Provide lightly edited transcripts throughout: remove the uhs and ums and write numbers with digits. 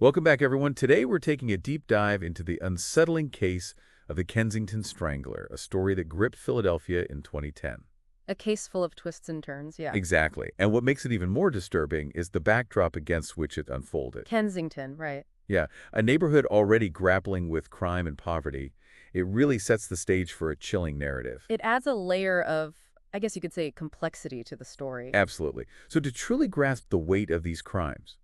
Welcome back, everyone. Today, we're taking a deep dive into the unsettling case of the Kensington Strangler, a story that gripped Philadelphia in 2010. A case full of twists and turns, yeah. Exactly. And what makes it even more disturbing is the backdrop against which it unfolded. Kensington, right. Yeah, a neighborhood already grappling with crime and poverty. It really sets the stage for a chilling narrative. It adds a layer of, I guess you could say, complexity to the story. Absolutely. So to truly grasp the weight of these crimes,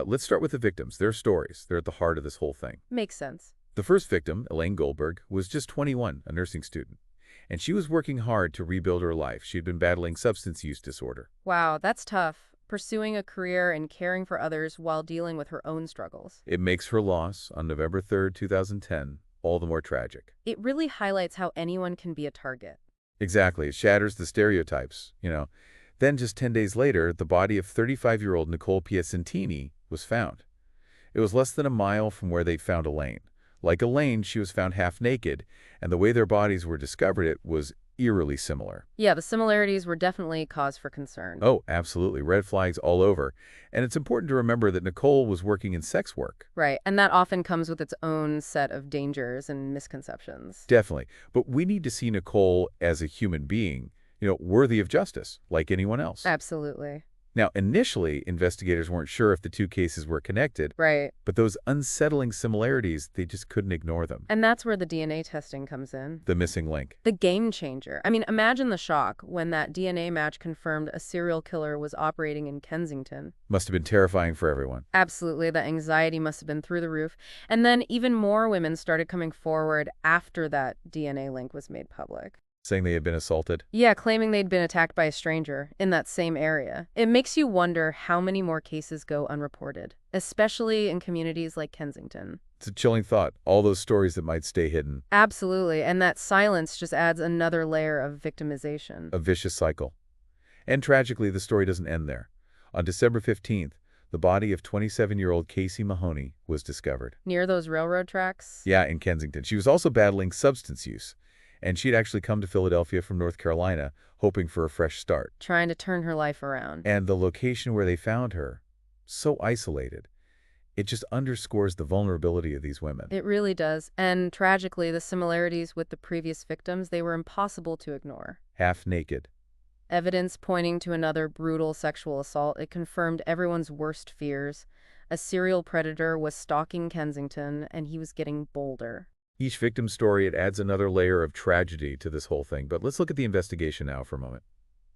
let's start with the victims, their stories. They're at the heart of this whole thing. Makes sense. The first victim, Elaine Goldberg, was just 21, a nursing student. And she was working hard to rebuild her life. She had been battling substance use disorder. Wow, that's tough. Pursuing a career and caring for others while dealing with her own struggles. It makes her loss on November 3rd, 2010, all the more tragic. It really highlights how anyone can be a target. Exactly. It shatters the stereotypes. Then just 10 days later, the body of 35-year-old Nicole Piacentini was found. It was less than a mile from where they found Elaine. Like Elaine, she was found half naked, and the way their bodies were discovered it was eerily similar. Yeah, the similarities were definitely cause for concern. Oh, absolutely. Red flags all over. And it's important to remember that Nicole was working in sex work. Right, and that often comes with its own set of dangers and misconceptions. Definitely. But we need to see Nicole as a human being, worthy of justice, like anyone else. Absolutely. Now, initially, investigators weren't sure if the two cases were connected, Right. but those unsettling similarities, they just couldn't ignore them. And that's where the DNA testing comes in. The missing link. The game changer. I mean, imagine the shock when that DNA match confirmed a serial killer was operating in Kensington. Must have been terrifying for everyone. Absolutely, the anxiety must have been through the roof. And then even more women started coming forward after that DNA link was made public. Saying they had been assaulted. Yeah, claiming they'd been attacked by a stranger in that same area. It makes you wonder how many more cases go unreported, especially in communities like Kensington. It's a chilling thought, all those stories that might stay hidden. Absolutely, and that silence just adds another layer of victimization. A vicious cycle. And tragically, the story doesn't end there. On December 15th, the body of 27-year-old Casey Mahoney was discovered. Near those railroad tracks? Yeah, in Kensington. She was also battling substance use. And she'd actually come to Philadelphia from North Carolina, hoping for a fresh start. Trying to turn her life around. And the location where they found her, so isolated, it just underscores the vulnerability of these women. It really does. And tragically, the similarities with the previous victims, they were impossible to ignore. Half naked. Evidence pointing to another brutal sexual assault, it confirmed everyone's worst fears. A serial predator was stalking Kensington, and he was getting bolder. Each victim's story, it adds another layer of tragedy to this whole thing. But let's look at the investigation now for a moment.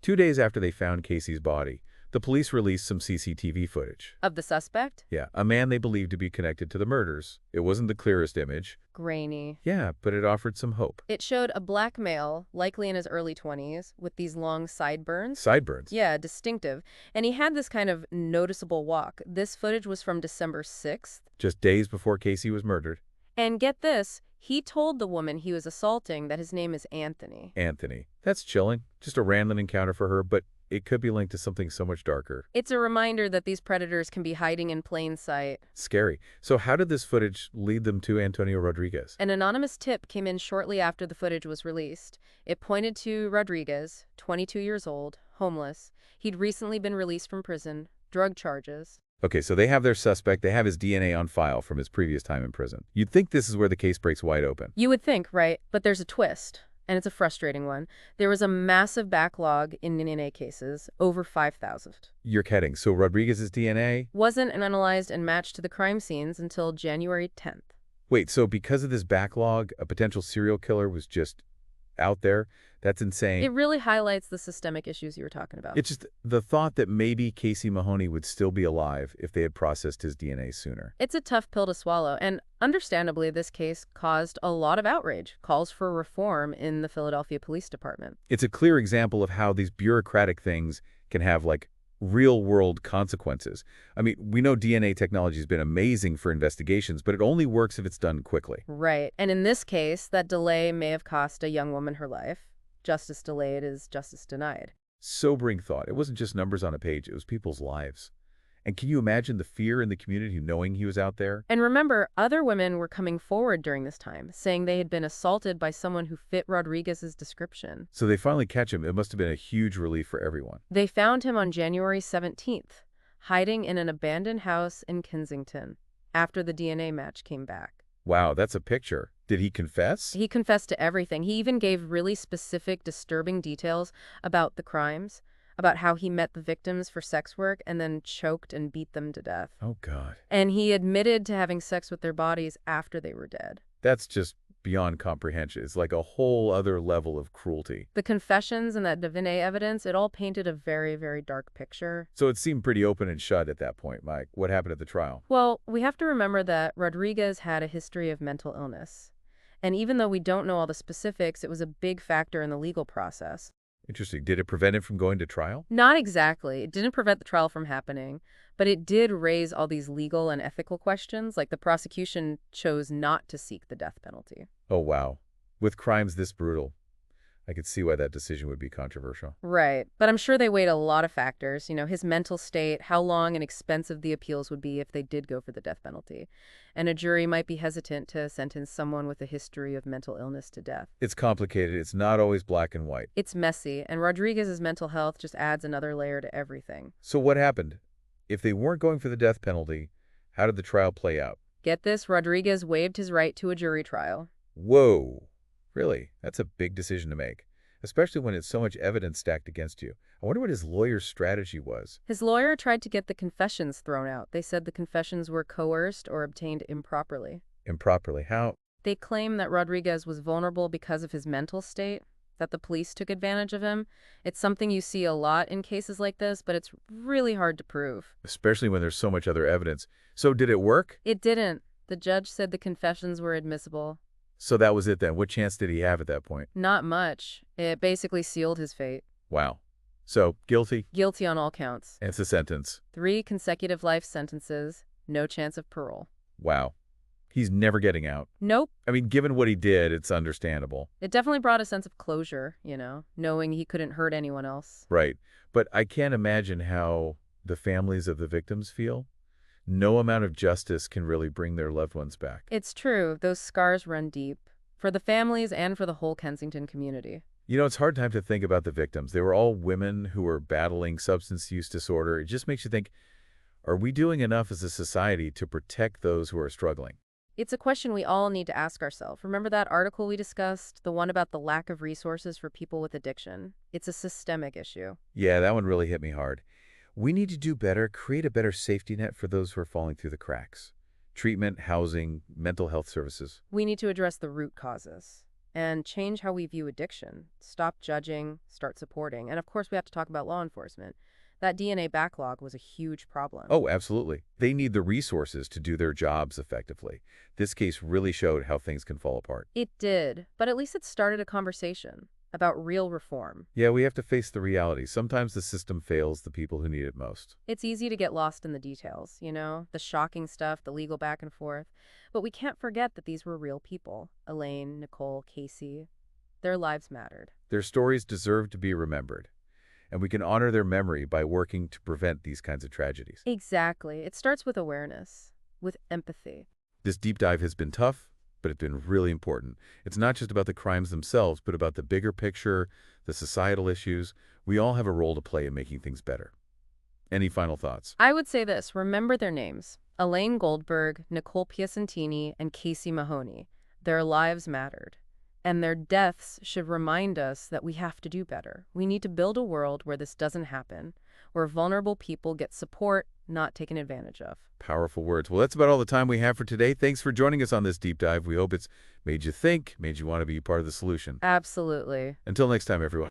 2 days after they found Casey's body, the police released some CCTV footage. Of the suspect? Yeah, a man they believed to be connected to the murders. It wasn't the clearest image. Grainy. Yeah, but it offered some hope. It showed a black male, likely in his early 20s, with these long sideburns. Sideburns? Yeah, distinctive. And he had this kind of noticeable walk. This footage was from December 6th. Just days before Casey was murdered. And get this, he told the woman he was assaulting that his name is Anthony. Anthony. That's chilling. Just a random encounter for her, but it could be linked to something so much darker. It's a reminder that these predators can be hiding in plain sight. Scary. So how did this footage lead them to Antonio Rodriguez? An anonymous tip came in shortly after the footage was released. It pointed to Rodriguez, 22 years old, homeless. He'd recently been released from prison, drug charges. Okay, so they have their suspect. They have his DNA on file from his previous time in prison. You'd think this is where the case breaks wide open. You would think, right? But there's a twist, and it's a frustrating one. There was a massive backlog in DNA cases, over 5,000. You're kidding. So Rodriguez's DNA? Wasn't analyzed and matched to the crime scenes until January 10th. Wait, so because of this backlog, a potential serial killer was just out there? That's insane. It really highlights the systemic issues you were talking about. It's just the thought that maybe Casey Mahoney would still be alive if they had processed his DNA sooner. It's a tough pill to swallow, and understandably, this case caused a lot of outrage, calls for reform in the Philadelphia Police Department. It's a clear example of how these bureaucratic things can have, real-world consequences. I mean, we know DNA technology has been amazing for investigations, but it only works if it's done quickly. Right, and in this case, that delay may have cost a young woman her life. Justice delayed is justice denied. Sobering thought. It wasn't just numbers on a page, it was people's lives. And can you imagine the fear in the community knowing he was out there? And remember, other women were coming forward during this time, saying they had been assaulted by someone who fit Rodriguez's description. So they finally catch him. It must have been a huge relief for everyone. They found him on January 17th, hiding in an abandoned house in Kensington. after the DNA match came back. Wow, that's a picture. Did he confess? He confessed to everything. He even gave really specific, disturbing details about the crimes, about how he met the victims for sex work and then choked and beat them to death. Oh, God. And he admitted to having sex with their bodies after they were dead. That's just beyond comprehension. It's like a whole other level of cruelty. The confessions and that DNA evidence, it all painted a very, very dark picture. So it seemed pretty open and shut at that point, Mike. What happened at the trial? Well, we have to remember that Rodriguez had a history of mental illness. And even though we don't know all the specifics, it was a big factor in the legal process. Interesting. Did it prevent him from going to trial? Not exactly. It didn't prevent the trial from happening, but it did raise all these legal and ethical questions, like the prosecution chose not to seek the death penalty. Oh, wow. With crimes this brutal, I could see why that decision would be controversial. Right. But I'm sure they weighed a lot of factors, his mental state, how long and expensive the appeals would be if they did go for the death penalty. And a jury might be hesitant to sentence someone with a history of mental illness to death. It's complicated. It's not always black and white. It's messy, and Rodriguez's mental health just adds another layer to everything. So what happened? If they weren't going for the death penalty, how did the trial play out? Get this, Rodriguez waived his right to a jury trial. Whoa. Really? That's a big decision to make, especially when it's so much evidence stacked against you. I wonder what his lawyer's strategy was. His lawyer tried to get the confessions thrown out. They said the confessions were coerced or obtained improperly. Improperly? How? They claim that Rodriguez was vulnerable because of his mental state, that the police took advantage of him. It's something you see a lot in cases like this, but it's really hard to prove. Especially when there's so much other evidence. So did it work? It didn't. The judge said the confessions were admissible. So that was it then. What chance did he have at that point? Not much. It basically sealed his fate. Wow. So, guilty? Guilty on all counts. And it's a sentence. 3 consecutive life sentences, no chance of parole. Wow. He's never getting out. Nope. I mean, given what he did, it's understandable. It definitely brought a sense of closure, knowing he couldn't hurt anyone else. Right. But I can't imagine how the families of the victims feel. No amount of justice can really bring their loved ones back. It's true. Those scars run deep. For the families and for the whole Kensington community. It's hard time to think about the victims. They were all women who were battling substance use disorder. It just makes you think, are we doing enough as a society to protect those who are struggling? It's a question we all need to ask ourselves. Remember that article we discussed, the one about the lack of resources for people with addiction? It's a systemic issue. Yeah, that one really hit me hard. We need to do better, create a better safety net for those who are falling through the cracks. Treatment, housing, mental health services. We need to address the root causes and change how we view addiction. Stop judging, start supporting. And of course, we have to talk about law enforcement. That DNA backlog was a huge problem. Oh, absolutely. They need the resources to do their jobs effectively. This case really showed how things can fall apart. It did, but at least it started a conversation about real reform. Yeah, we have to face the reality. Sometimes the system fails the people who need it most. It's easy to get lost in the details, the shocking stuff, the legal back and forth. But we can't forget that these were real people. Elaine, Nicole, Casey. Their lives mattered. Their stories deserve to be remembered. And we can honor their memory by working to prevent these kinds of tragedies. Exactly. It starts with awareness, with empathy. This deep dive has been tough, but it's been really important. It's not just about the crimes themselves, but about the bigger picture, the societal issues. We all have a role to play in making things better. Any final thoughts? I would say this. Remember their names. Elaine Goldberg, Nicole Piacentini, and Casey Mahoney. Their lives mattered. And their deaths should remind us that we have to do better. We need to build a world where this doesn't happen, where vulnerable people get support, not taken advantage of. Powerful words. Well, that's about all the time we have for today. Thanks for joining us on this deep dive. We hope it's made you think, made you want to be part of the solution. Absolutely. Until next time, everyone.